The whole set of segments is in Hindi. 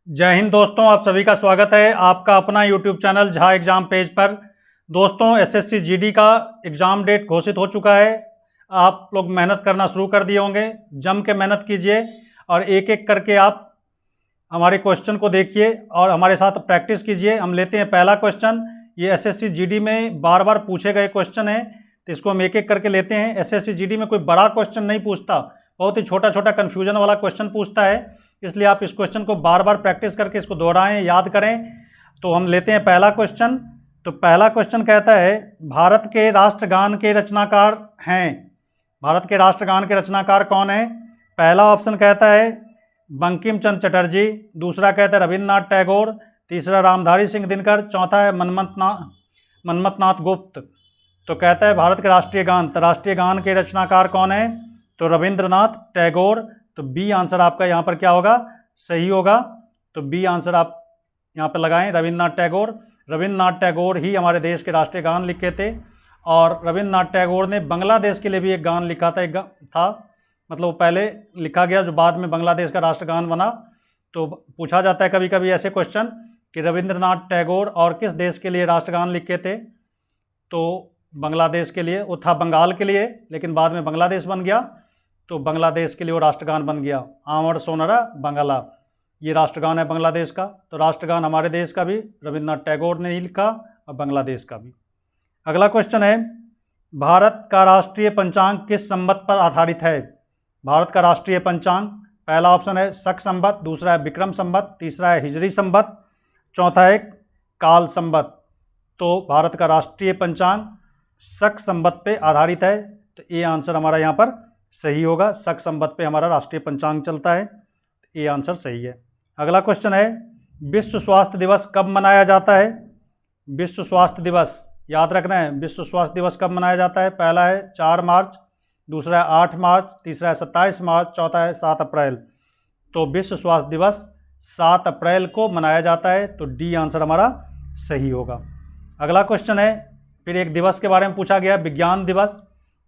जय हिंद दोस्तों, आप सभी का स्वागत है आपका अपना YouTube channel Jha exam page पर। दोस्तों, एसएससी जीडी का एग्ज़ाम डेट घोषित हो चुका है। आप लोग मेहनत करना शुरू कर दिए होंगे। जम के मेहनत कीजिए और एक एक करके आप हमारे क्वेश्चन को देखिए और हमारे साथ प्रैक्टिस कीजिए। हम लेते हैं पहला क्वेश्चन। ये एसएससी जीडी में बार बार पूछे गए क्वेश्चन है, तो इसको हम एक एक करके लेते हैं। एसएससी जीडी में कोई बड़ा क्वेश्चन नहीं पूछता, बहुत ही छोटा छोटा कन्फ्यूजन वाला क्वेश्चन पूछता है, इसलिए आप इस क्वेश्चन को बार बार प्रैक्टिस करके इसको दोहराएं, याद करें। तो हम लेते हैं पहला क्वेश्चन। तो पहला क्वेश्चन कहता है, भारत के राष्ट्रगान के रचनाकार हैं। भारत के राष्ट्रगान के रचनाकार कौन है? पहला ऑप्शन कहता है बंकिम चंद्र चटर्जी, दूसरा कहता है रविन्द्रनाथ टैगोर, तीसरा रामधारी सिंह दिनकर, चौथा है मनमथनाथ गुप्त। तो कहता है भारत के राष्ट्रीय गान, तो राष्ट्रीय गान के रचनाकार कौन है? तो रविंद्रनाथ टैगोर। तो बी आंसर आपका यहाँ पर क्या होगा? सही होगा। तो बी आंसर आप यहाँ पर लगाएं, रविंद्रनाथ टैगोर। रविंद्रनाथ टैगोर ही हमारे देश के राष्ट्रीय गान लिखे थे, और रविंद्रनाथ टैगोर ने बांग्लादेश के लिए भी एक गान लिखा था, मतलब वो पहले लिखा गया जो बाद में बांग्लादेश का राष्ट्रगान बना। तो पूछा जाता है कभी कभी ऐसे क्वेश्चन कि रविंद्रनाथ टैगोर और किस देश के लिए राष्ट्रगान लिखे थे? तो बांग्लादेश के लिए, वो था बंगाल के लिए, लेकिन बाद में बांग्लादेश बन गया, तो बांग्लादेश के लिए वो राष्ट्रगान बन गया। आमर सोनरा बांग्ला, ये राष्ट्रगान है बांग्लादेश का। तो राष्ट्रगान हमारे देश का भी रविंद्रनाथ टैगोर ने ही लिखा और बांग्लादेश का भी। अगला क्वेश्चन है, भारत का राष्ट्रीय पंचांग किस संवत पर आधारित है? भारत का राष्ट्रीय पंचांग, पहला ऑप्शन है शक संवत, दूसरा है विक्रम संवत, तीसरा है हिजरी संवत, चौथा है काल संवत। तो भारत का राष्ट्रीय पंचांग शक संवत पे आधारित है, तो ये आंसर हमारा यहाँ पर सही होगा। शक संवत पे हमारा राष्ट्रीय पंचांग चलता है, तो ये आंसर सही है। अगला क्वेश्चन है, विश्व स्वास्थ्य दिवस कब मनाया जाता है? विश्व स्वास्थ्य दिवस याद रखना है, विश्व स्वास्थ्य दिवस कब मनाया जाता है? पहला है 4 मार्च, दूसरा है 8 मार्च, तीसरा है 27 मार्च, चौथा है 7 अप्रैल। तो विश्व स्वास्थ्य दिवस 7 अप्रैल को मनाया जाता है, तो डी आंसर हमारा सही होगा। अगला क्वेश्चन है, फिर एक दिवस के बारे में पूछा गया, विज्ञान दिवस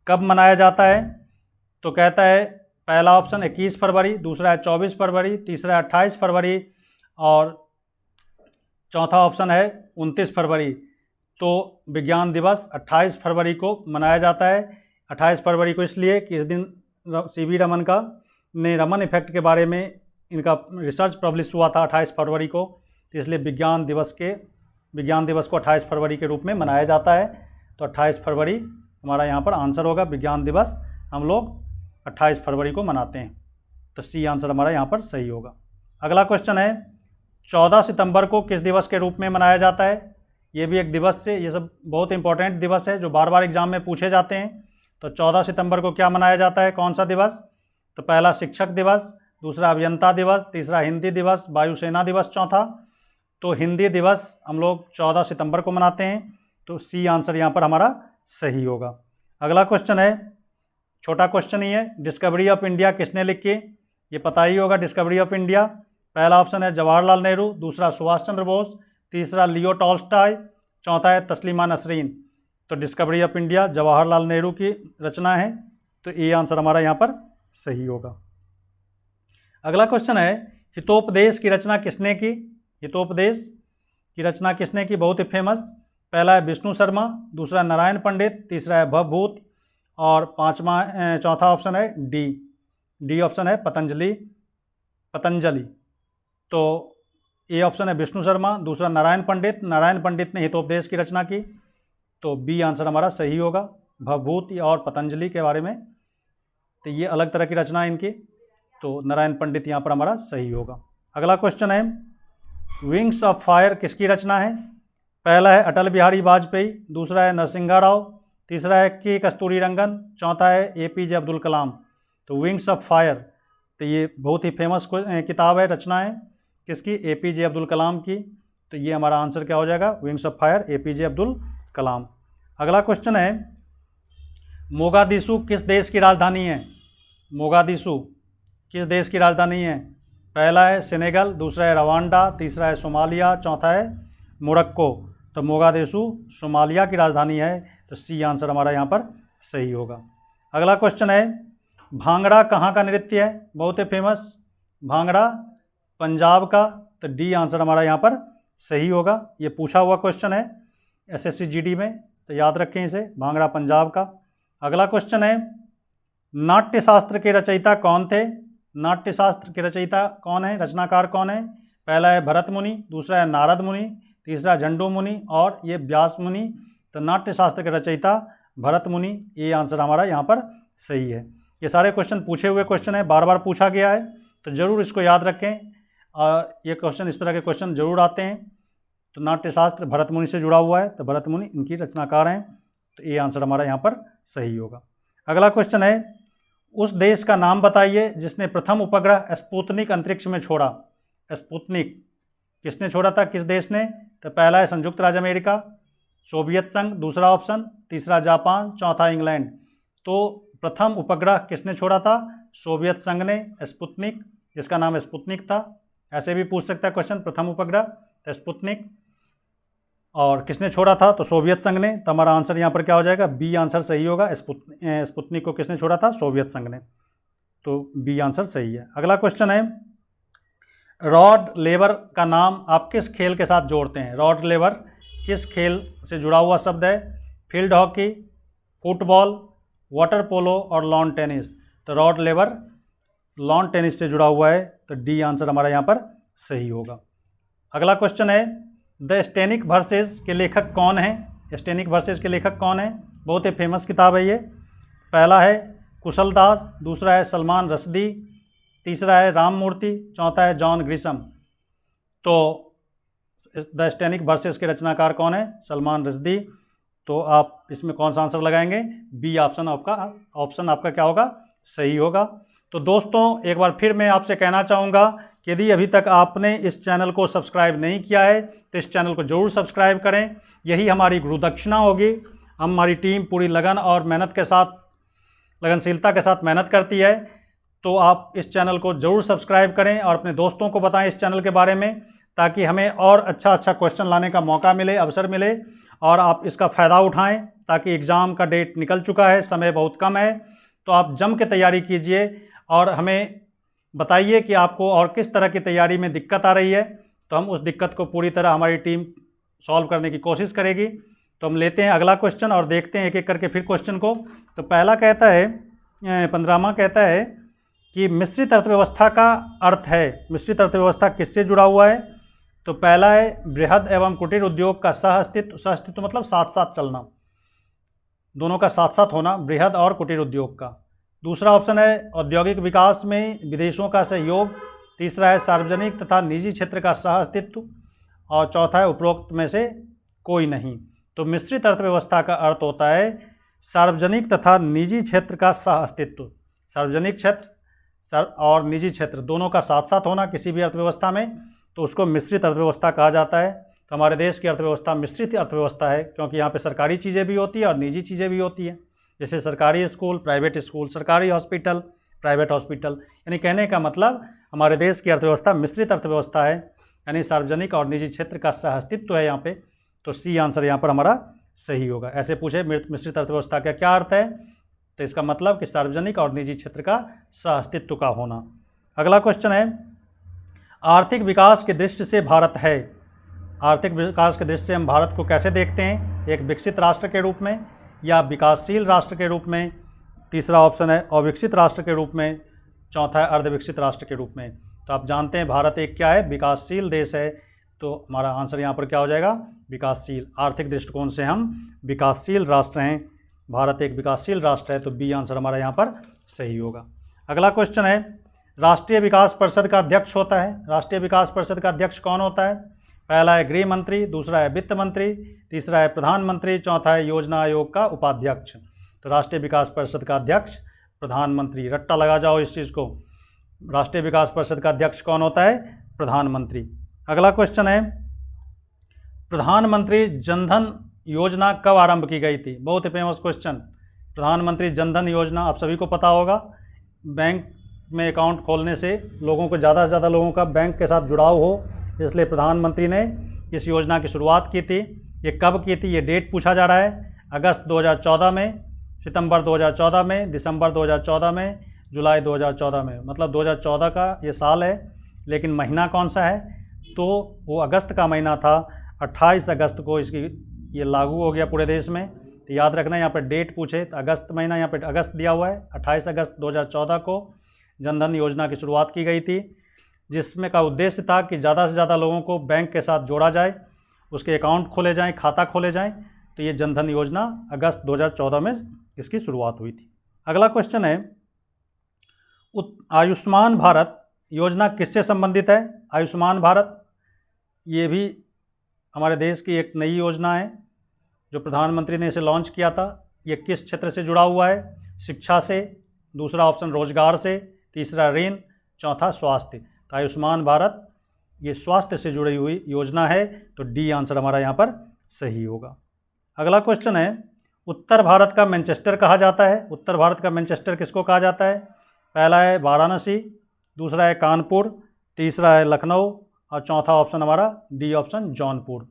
कब मनाया जाता है? तो कहता है पहला ऑप्शन 21 फरवरी, दूसरा है 24 फरवरी, तीसरा है 28 फरवरी, और चौथा ऑप्शन है 29 फरवरी। तो विज्ञान दिवस 28 फरवरी को मनाया जाता है। 28 फरवरी को इसलिए कि इस दिन सीवी रमन ने रमन इफेक्ट के बारे में इनका रिसर्च पब्लिश हुआ था 28 फरवरी को, तो इसलिए विज्ञान दिवस को 28 फरवरी के रूप में मनाया जाता है। तो 28 फरवरी हमारा यहाँ पर आंसर होगा। विज्ञान दिवस हम लोग 28 फरवरी को मनाते हैं, तो सी आंसर हमारा यहाँ पर सही होगा। अगला क्वेश्चन है, 14 सितंबर को किस दिवस के रूप में मनाया जाता है? ये भी एक दिवस से, ये सब बहुत इंपॉर्टेंट दिवस है जो बार बार एग्जाम में पूछे जाते हैं। तो 14 सितंबर को क्या मनाया जाता है, कौन सा दिवस? तो पहला शिक्षक दिवस, दूसरा अभियंता दिवस, तीसरा हिंदी दिवस, वायुसेना दिवस चौथा। तो हिंदी दिवस हम लोग 14 सितंबर को मनाते हैं, तो सी आंसर यहाँ पर हमारा सही होगा। अगला क्वेश्चन है, छोटा क्वेश्चन ही है, डिस्कवरी ऑफ इंडिया किसने लिखी? ये पता ही होगा डिस्कवरी ऑफ इंडिया। पहला ऑप्शन है जवाहरलाल नेहरू, दूसरा सुभाष चंद्र बोस, तीसरा लियो टॉल्स्टॉय, चौथा है तस्लीमा नसरीन। तो discovery of India Jawaharlal Nehru की रचना है, तो ये आंसर हमारा यहाँ पर सही होगा। अगला क्वेश्चन है, हितोपदेश की रचना किसने की? हितोपदेश की रचना किसने की? बहुत ही फेमस। पहला है विष्णु शर्मा, दूसरा नारायण पंडित, तीसरा है भवभूत, और चौथा ऑप्शन है डी ऑप्शन है पतंजलि। तो ए ऑप्शन है विष्णु शर्मा, दूसरा नारायण पंडित ने हितोपदेश की रचना की, तो बी आंसर हमारा सही होगा। भवभूत और पतंजलि के बारे में, तो ये अलग तरह की रचना है इनकी, तो नारायण पंडित यहाँ पर हमारा सही होगा। अगला क्वेश्चन है, विंग्स ऑफ फायर किसकी रचना है? पहला है अटल बिहारी वाजपेयी, दूसरा है नरसिंहा राव, तीसरा है के कस्तूरी रंगन, चौथा है एपीजे अब्दुल कलाम। तो विंग्स ऑफ फायर, तो ये बहुत ही फेमस किताब है, रचना है किसकी? एपीजे अब्दुल कलाम की। तो ये हमारा आंसर क्या हो जाएगा? Wings of fire APJ Abdul Kalam. अगला क्वेश्चन है, मोगादिशु किस देश की राजधानी है? मोगादिशु किस देश की राजधानी है? पहला है सेनेगल, दूसरा है रवांडा, तीसरा है सोमालिया, चौथा है मोरक्को। तो मोगादिशु सोमालिया की राजधानी है, तो सी आंसर हमारा यहाँ पर सही होगा। अगला क्वेश्चन है, भांगड़ा कहाँ का नृत्य है? बहुत ही फेमस। भांगड़ा पंजाब का तो डी आंसर हमारा यहाँ पर सही होगा। ये पूछा हुआ क्वेश्चन है एसएससी जीडी में, तो याद रखें इसे, भांगड़ा पंजाब का। अगला क्वेश्चन है, नाट्यशास्त्र के रचयिता कौन थे? नाट्यशास्त्र के रचयिता कौन है, रचनाकार कौन है? पहला है भरत मुनि, दूसरा है नारद मुनि, तीसरा झंडू मुनि और ये व्यास मुनि। तो नाट्यशास्त्र के रचयिता भरत मुनि, ये आंसर हमारा यहाँ पर सही है। ये सारे क्वेश्चन पूछे हुए क्वेश्चन है, बार बार पूछा गया है, तो ज़रूर इसको याद रखें। ये क्वेश्चन, इस तरह के क्वेश्चन जरूर आते हैं। तो नाट्यशास्त्र भरत मुनि से जुड़ा हुआ है, तो भरत मुनि इनकी रचनाकार हैं, तो ये आंसर हमारा यहाँ पर सही होगा। अगला क्वेश्चन है, उस देश का नाम बताइए जिसने प्रथम उपग्रह स्पुतनिक अंतरिक्ष में छोड़ा। स्पुतनिक किसने छोड़ा था, किस देश ने? तो पहला है संयुक्त राज्य अमेरिका, सोवियत संघ दूसरा ऑप्शन, तीसरा जापान, चौथा इंग्लैंड। तो प्रथम उपग्रह किसने छोड़ा था? सोवियत संघ ने, स्पुतनिक, जिसका नाम स्पुतनिक था। ऐसे भी पूछ सकता है क्वेश्चन, प्रथम उपग्रह तो स्पुतनिक, और किसने छोड़ा था? तो सोवियत संघ ने। तो हमारा आंसर यहाँ पर क्या हो जाएगा? बी आंसर सही होगा। स्पुतनिक को किसने छोड़ा था? सोवियत संघ ने। तो बी आंसर सही है। अगला क्वेश्चन है, रॉड लेवर का नाम आप किस खेल के साथ जोड़ते हैं? रॉड लेवर किस खेल से जुड़ा हुआ शब्द है? Field hockey, football, water polo और लॉन टेनिस। तो रॉड लेवर लॉन टेनिस से जुड़ा हुआ है, तो डी आंसर हमारा यहाँ पर सही होगा। अगला क्वेश्चन है, द स्टेनिक वर्सेस के लेखक कौन हैं? स्टेनिक वर्सेस के लेखक कौन हैं? बहुत ही फेमस किताब है ये। पहला है कुशल दास, दूसरा है सलमान रश्दी, तीसरा है राम मूर्ति, चौथा है जॉन ग्रिशम। तो द स्टेनिक वर्सेस के रचनाकार कौन है? सलमान रश्दी। तो आप इसमें कौन सा आंसर लगाएंगे? बी ऑप्शन आपका क्या होगा? सही होगा। तो दोस्तों एक बार फिर मैं आपसे कहना चाहूँगा कि यदि अभी तक आपने इस चैनल को सब्सक्राइब नहीं किया है तो इस चैनल को ज़रूर सब्सक्राइब करें। यही हमारी गुरुदक्षिणा होगी। हमारी टीम पूरी लगन और मेहनत के साथ, लगनशीलता के साथ मेहनत करती है। तो आप इस चैनल को ज़रूर सब्सक्राइब करें और अपने दोस्तों को बताएं इस चैनल के बारे में, ताकि हमें और अच्छा क्वेश्चन लाने का मौका मिले, अवसर मिले, और आप इसका फ़ायदा उठाएं। ताकि एग्ज़ाम का डेट निकल चुका है, समय बहुत कम है, तो आप जम के तैयारी कीजिए और हमें बताइए कि आपको और किस तरह की तैयारी में दिक्कत आ रही है। तो हम उस दिक्कत को पूरी तरह हमारी टीम सॉल्व करने की कोशिश करेगी। तो हम लेते हैं अगला क्वेश्चन और देखते हैं एक एक करके फिर क्वेश्चन को। तो पहला कहता है, 15वां कहता है कि मिश्रित अर्थव्यवस्था का अर्थ है। मिश्रित अर्थव्यवस्था किससे जुड़ा हुआ है? तो पहला है बृहद एवं कुटीर उद्योग का सह अस्तित्व। सह अस्तित्व मतलब साथ साथ चलना, दोनों का साथ साथ होना, बृहद और कुटीर उद्योग का। दूसरा ऑप्शन है औद्योगिक विकास में विदेशों का सहयोग। तीसरा है सार्वजनिक तथा निजी क्षेत्र का सह अस्तित्व, और चौथा है उपरोक्त में से कोई नहीं। तो मिश्रित अर्थव्यवस्था का अर्थ होता है सार्वजनिक तथा निजी क्षेत्र का सह अस्तित्व। सार्वजनिक क्षेत्र और निजी क्षेत्र दोनों का साथ साथ होना किसी भी अर्थव्यवस्था में, तो उसको मिश्रित अर्थव्यवस्था कहा जाता है। तो हमारे देश की अर्थव्यवस्था मिश्रित अर्थव्यवस्था है, क्योंकि यहाँ पे सरकारी चीज़ें भी होती है और निजी चीज़ें भी होती हैं, जैसे सरकारी स्कूल, प्राइवेट स्कूल, सरकारी हॉस्पिटल, प्राइवेट हॉस्पिटल। यानी कहने का मतलब हमारे देश की अर्थव्यवस्था मिश्रित अर्थव्यवस्था है, यानी सार्वजनिक और निजी क्षेत्र का सह अस्तित्व है यहाँ पे। तो सी आंसर यहाँ पर हमारा सही होगा। ऐसे पूछे मिश्रित अर्थव्यवस्था का क्या अर्थ है, तो इसका मतलब कि सार्वजनिक और निजी क्षेत्र का सह अस्तित्व का होना। अगला क्वेश्चन है, आर्थिक विकास की दृष्टि से भारत है। आर्थिक विकास की दृष्टि से हम भारत को कैसे देखते हैं? एक विकसित राष्ट्र के रूप में या विकासशील राष्ट्र के रूप में? तीसरा ऑप्शन है अविकसित राष्ट्र के रूप में, चौथा है अर्धविकसित राष्ट्र के रूप में। तो आप जानते हैं भारत एक क्या है? विकासशील देश है। तो हमारा आंसर यहाँ पर क्या हो जाएगा? विकासशील। आर्थिक दृष्टिकोण से हम विकासशील राष्ट्र हैं, भारत एक विकासशील राष्ट्र है। तो बी आंसर हमारा यहाँ पर सही होगा। अगला क्वेश्चन है, राष्ट्रीय विकास परिषद का अध्यक्ष होता है। राष्ट्रीय विकास परिषद का अध्यक्ष कौन होता है? पहला है गृह मंत्री, दूसरा है वित्त मंत्री, तीसरा है प्रधानमंत्री, चौथा है योजना आयोग का उपाध्यक्ष। तो राष्ट्रीय विकास परिषद का अध्यक्ष प्रधानमंत्री। रट्टा लगा जाओ इस चीज़ को, राष्ट्रीय विकास परिषद का अध्यक्ष कौन होता है? प्रधानमंत्री। अगला क्वेश्चन है, प्रधानमंत्री जनधन योजना कब आरंभ की गई थी? बहुत ही फेमस क्वेश्चन। प्रधानमंत्री जनधन योजना आप सभी को पता होगा, बैंक में अकाउंट खोलने से लोगों को, ज़्यादा से ज़्यादा लोगों का बैंक के साथ जुड़ाव हो, इसलिए प्रधानमंत्री ने इस योजना की शुरुआत की थी। ये कब की थी? ये डेट पूछा जा रहा है। अगस्त 2014 में, सितंबर 2014 में, दिसंबर 2014 में, जुलाई 2014 में। मतलब 2014 का ये साल है, लेकिन महीना कौन सा है? तो वो अगस्त का महीना था, 28 अगस्त को इसकी ये लागू हो गया पूरे देश में। तो याद रखना, यहाँ पर डेट पूछे तो अगस्त महीना, यहाँ पर अगस्त दिया हुआ है। 28 अगस्त 2014 को जनधन योजना की शुरुआत की गई थी, जिसमें का उद्देश्य था कि ज़्यादा से ज़्यादा लोगों को बैंक के साथ जोड़ा जाए, उसके अकाउंट खोले जाएँ, खाता खोले जाएँ। तो ये जनधन योजना अगस्त 2014 में इसकी शुरुआत हुई थी। अगला क्वेश्चन है, आयुष्मान भारत योजना किससे संबंधित है? आयुष्मान भारत ये भी हमारे देश की एक नई योजना है जो प्रधानमंत्री ने इसे लॉन्च किया था। ये किस क्षेत्र से जुड़ा हुआ है? शिक्षा से, दूसरा ऑप्शन रोजगार से, तीसरा ऋण, चौथा स्वास्थ्य। तो आयुष्मान भारत ये स्वास्थ्य से जुड़ी हुई योजना है, तो डी आंसर हमारा यहाँ पर सही होगा। अगला क्वेश्चन है, उत्तर भारत का मैनचेस्टर कहा जाता है। उत्तर भारत का मैनचेस्टर किसको कहा जाता है? पहला है वाराणसी, दूसरा है कानपुर, तीसरा है लखनऊ और चौथा ऑप्शन हमारा डी ऑप्शन जौनपुर।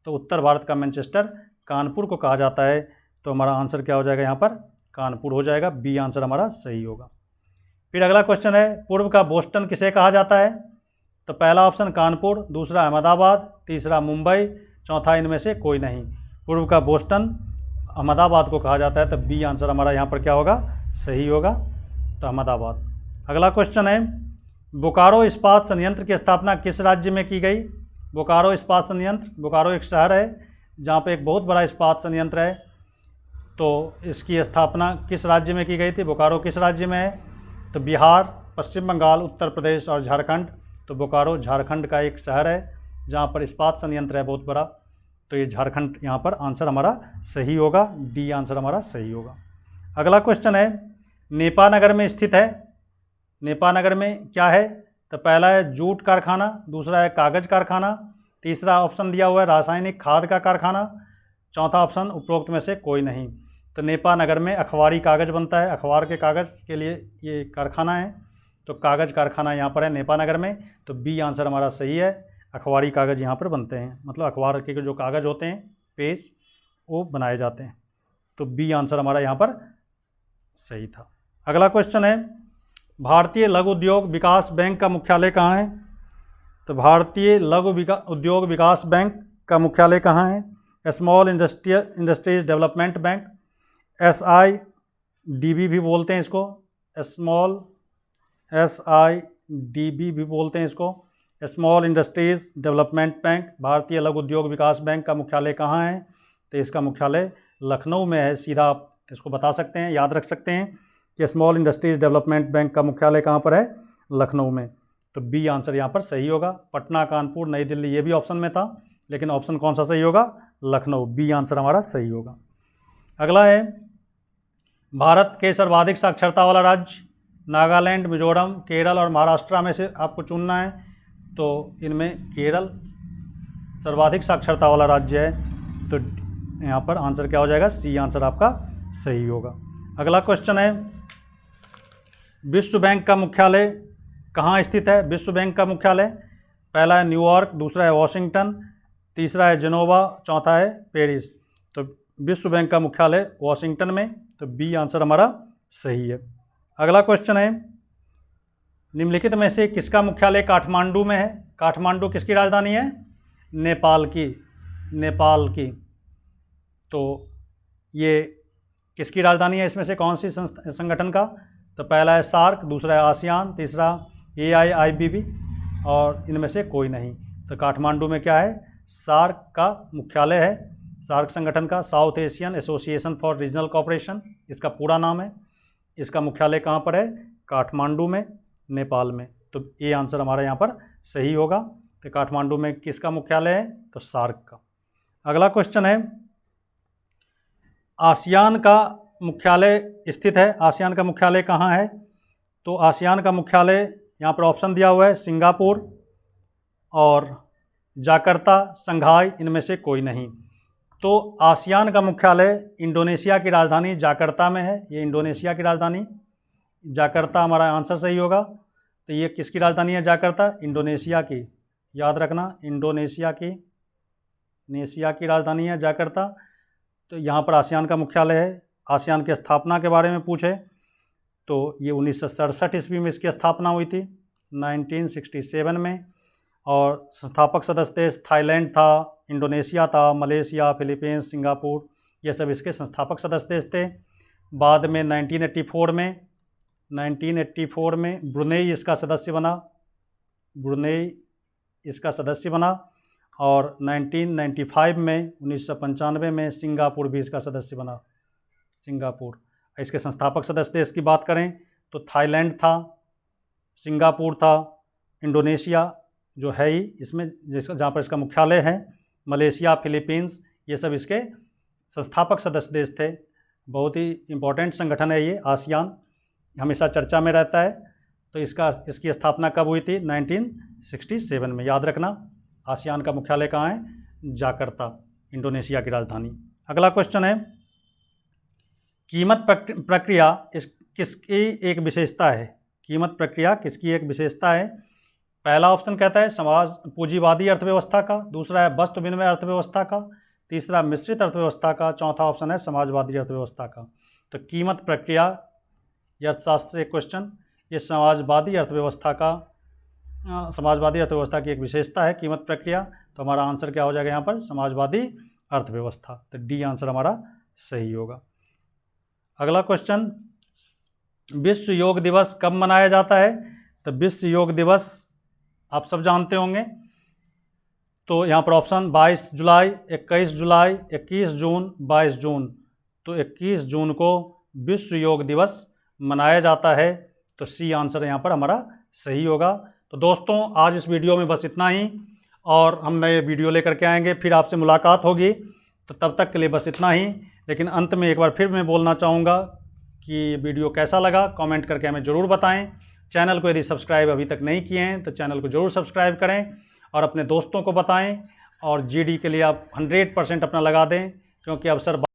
तो उत्तर भारत का मैनचेस्टर कानपुर को कहा जाता है, तो हमारा आंसर क्या हो जाएगा यहाँ पर? कानपुर हो जाएगा। बी आंसर हमारा सही होगा। फिर अगला क्वेश्चन है, पूर्व का बोस्टन किसे कहा जाता है? तो पहला ऑप्शन कानपुर, दूसरा अहमदाबाद, तीसरा मुंबई, चौथा इनमें से कोई नहीं। पूर्व का बोस्टन अहमदाबाद को कहा जाता है, तो बी आंसर हमारा यहाँ पर क्या होगा? सही होगा, तो अहमदाबाद। अगला क्वेश्चन है, बोकारो इस्पात संयंत्र की स्थापना किस राज्य में की गई? बोकारो इस्पात संयंत्र, बोकारो एक शहर है जहाँ पे एक बहुत बड़ा इस्पात संयंत्र है, तो इसकी स्थापना किस राज्य में की गई थी? बोकारो किस राज्य में है? तो बिहार, पश्चिम बंगाल, उत्तर प्रदेश और झारखंड। तो बोकारो झारखंड का एक शहर है जहाँ पर इस्पात संयंत्र है बहुत बड़ा, तो ये झारखंड यहाँ पर आंसर हमारा सही होगा। डी आंसर हमारा सही होगा। अगला क्वेश्चन है, नेपानगर में स्थित है। नेपानगर में क्या है? तो पहला है जूट कारखाना, दूसरा है कागज़ कारखाना, तीसरा ऑप्शन दिया हुआ है रासायनिक खाद का कारखाना, चौथा ऑप्शन उपरोक्त में से कोई नहीं। तो नेपानगर में अखबारी कागज़ बनता है, अखबार के कागज़ के लिए ये कारखाना है, तो कागज़ कारखाना यहाँ पर है नेपानगर में। तो बी आंसर हमारा सही है, अखबारी कागज़ यहाँ पर बनते हैं, मतलब अखबार के जो कागज़ होते हैं पेज वो बनाए जाते हैं। तो बी आंसर हमारा यहाँ पर सही था। अगला क्वेश्चन है, भारतीय लघु उद्योग विकास बैंक का मुख्यालय कहाँ है? तो भारतीय लघु उद्योग विकास बैंक का मुख्यालय कहाँ है? Small industries development bank, SIDB भी बोलते हैं इसको, SIDB भी बोलते हैं इसको, स्मॉल इंडस्ट्रीज डेवलपमेंट बैंक। भारतीय लघु उद्योग विकास बैंक का मुख्यालय कहाँ है? तो इसका मुख्यालय लखनऊ में है। सीधा आप इसको बता सकते हैं, याद रख सकते हैं कि स्मॉल इंडस्ट्रीज डेवलपमेंट बैंक का मुख्यालय कहाँ पर है? लखनऊ में। तो बी आंसर यहाँ पर सही होगा। पटना, कानपुर, नई दिल्ली ये भी ऑप्शन में था, लेकिन ऑप्शन कौन सा सही होगा? लखनऊ। बी आंसर हमारा सही होगा। अगला है, भारत के सर्वाधिक साक्षरता वाला राज्य। नागालैंड, मिजोरम, केरल और महाराष्ट्र में से आपको चुनना है, तो इनमें केरल सर्वाधिक साक्षरता वाला राज्य है, तो यहाँ पर आंसर क्या हो जाएगा? सी आंसर आपका सही होगा। अगला क्वेश्चन है, विश्व बैंक का मुख्यालय कहाँ स्थित है? विश्व बैंक का मुख्यालय पहला है न्यूयॉर्क, दूसरा है वॉशिंगटन, तीसरा है जेनोवा, चौथा है पेरिस। तो विश्व बैंक का मुख्यालय वॉशिंगटन में, तो बी आंसर हमारा सही है। अगला क्वेश्चन है, निम्नलिखित में से किसका मुख्यालय काठमांडू में है? काठमांडू किसकी राजधानी है? नेपाल की। तो ये किसकी राजधानी है? इसमें से कौन सी संगठन का? तो पहला है सार्क, दूसरा है आसियान, तीसरा AIIBB और इनमें से कोई नहीं। तो काठमांडू में क्या है? सार्क का मुख्यालय है, सार्क संगठन का, south Asian association for regional cooperation इसका पूरा नाम है। इसका मुख्यालय कहाँ पर है? काठमांडू में, नेपाल में। तो ए आंसर हमारा यहाँ पर सही होगा। तो काठमांडू में किसका मुख्यालय है? तो सार्क का। अगला क्वेश्चन है, आसियान का मुख्यालय स्थित है। आसियान का मुख्यालय कहाँ है? तो आसियान का मुख्यालय यहाँ पर ऑप्शन दिया हुआ है सिंगापुर और जाकर्ता, संघाई, इनमें से कोई नहीं। तो आसियान का मुख्यालय इंडोनेशिया की राजधानी जाकर्ता में है। ये इंडोनेशिया की राजधानी जाकर्ता हमारा आंसर सही होगा। तो ये किसकी राजधानी है? जाकर्ता, इंडोनेशिया की, याद रखना, इंडोनेशिया की राजधानी है जाकर्ता। तो यहाँ पर आसियान का मुख्यालय है। आसियान की स्थापना के बारे में पूछे तो ये 1967 ईस्वी में इसकी स्थापना हुई थी, 1967 में। और संस्थापक सदस्य देश थाईलैंड था, इंडोनेशिया था, मलेशिया, फिलीपींस, सिंगापुर, ये सब इसके संस्थापक सदस्य देश थे। बाद में 1984 में ब्रुनेई इसका सदस्य बना, ब्रुनेई इसका सदस्य बना। और 1995 में सिंगापुर भी इसका सदस्य बना, सिंगापुर। इसके संस्थापक सदस्य देश की बात करें तो थाईलैंड था, सिंगापुर था, इंडोनेशिया जो है ही इसमें जहाँ पर इसका मुख्यालय है, मलेशिया, फिलीपींस, ये सब इसके संस्थापक सदस्य देश थे। बहुत ही इम्पोर्टेंट संगठन है ये, आसियान, हमेशा चर्चा में रहता है। तो इसकी स्थापना कब हुई थी? 1967 में। याद रखना, आसियान का मुख्यालय कहाँ है? जाकर्ता, इंडोनेशिया की राजधानी। अगला क्वेश्चन है, कीमत प्रक्रिया किसकी एक विशेषता है? कीमत प्रक्रिया किसकी एक विशेषता है? पहला ऑप्शन कहता है समाज पूंजीवादी अर्थव्यवस्था का, दूसरा है वस्तु विनिमय अर्थव्यवस्था का, तीसरा मिश्रित अर्थव्यवस्था का, चौथा ऑप्शन है समाजवादी अर्थव्यवस्था का। तो कीमत प्रक्रिया अर्थशास्त्र से क्वेश्चन, ये समाजवादी अर्थव्यवस्था की एक विशेषता है कीमत प्रक्रिया। तो हमारा आंसर क्या हो जाएगा यहाँ पर? समाजवादी अर्थव्यवस्था। तो डी आंसर हमारा सही होगा। अगला क्वेश्चन, विश्व योग दिवस कब मनाया जाता है? तो विश्व योग दिवस आप सब जानते होंगे। तो यहाँ पर ऑप्शन 22 जुलाई, 21 जुलाई, 21 जून, 22 जून। तो 21 जून को विश्व योग दिवस मनाया जाता है। तो सी आंसर यहाँ पर हमारा सही होगा। तो दोस्तों, आज इस वीडियो में बस इतना ही, और हम नए वीडियो लेकर के आएंगे, फिर आपसे मुलाकात होगी। तो तब तक के लिए बस इतना ही। लेकिन अंत में एक बार फिर मैं बोलना चाहूँगा कि वीडियो कैसा लगा कमेंट करके हमें ज़रूर बताएं। चैनल को यदि सब्सक्राइब अभी तक नहीं किए हैं तो चैनल को ज़रूर सब्सक्राइब करें और अपने दोस्तों को बताएं। और जीडी के लिए आप 100% अपना लगा दें, क्योंकि अवसर